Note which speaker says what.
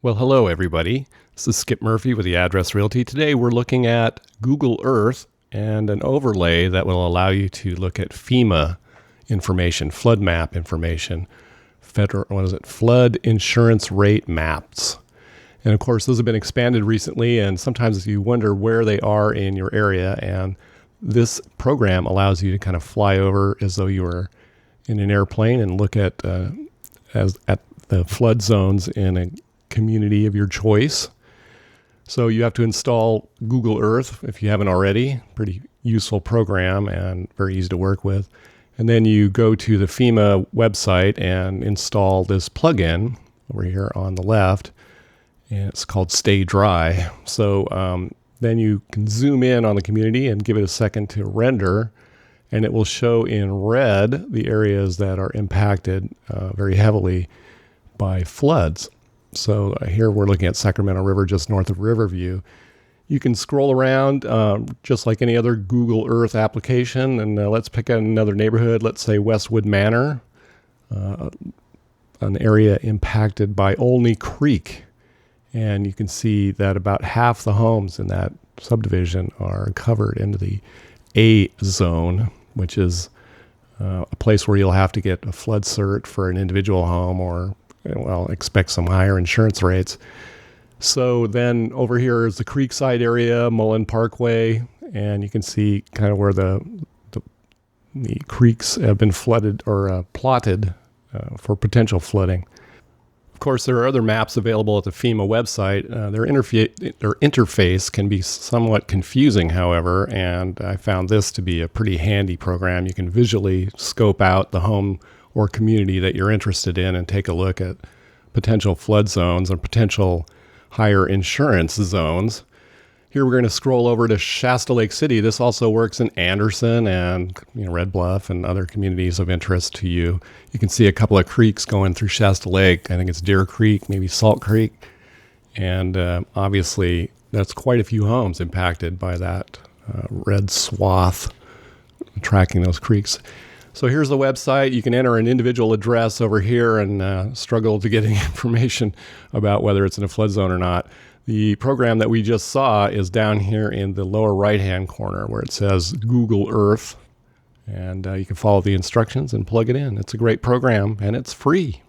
Speaker 1: Well, hello, everybody. This is Skip Murphy with the Address Realty. Today, we're looking at Google Earth and an overlay that will allow you to look at FEMA information, flood map information, flood insurance rate maps. And of course, those have been expanded recently, and sometimes you wonder where they are in your area. And this program allows you to kind of fly over as though you were in an airplane and look at the flood zones in a community of your choice. So you have to install Google Earth if you haven't already. Pretty useful program and very easy to work with. And then you go to the FEMA website and install this plugin over here on the left. And it's called Stay Dry. So then you can zoom in on the community and give it a second to render. And it will show in red the areas that are impacted very heavily by floods. So here we're looking at Sacramento River, just north of Riverview. You can scroll around just like any other Google Earth application. And let's pick another neighborhood. Let's say Westwood Manor, an area impacted by Olney Creek. And you can see that about half the homes in that subdivision are covered into the A zone, which is a place where you'll have to get a flood cert for an individual home or expect some higher insurance rates. So then over here is the Creekside area, Mullen Parkway, and you can see kind of where the creeks have been flooded or plotted for potential flooding. Of course, there are other maps available at the FEMA website. Their interface can be somewhat confusing, however, and I found this to be a pretty handy program. You can visually scope out the home or community that you're interested in and take a look at potential flood zones or potential higher insurance zones. Here we're going to scroll over to Shasta Lake City. This also works in Anderson and Red Bluff and other communities of interest to you. You can see a couple of creeks going through Shasta Lake. I think it's Deer Creek, maybe Salt Creek. And obviously, that's quite a few homes impacted by that red swath tracking those creeks. So here's the website. You can enter an individual address over here and struggle to get any information about whether it's in a flood zone or not. The program that we just saw is down here in the lower right-hand corner where it says Google Earth. And you can follow the instructions and plug it in. It's a great program, and it's free.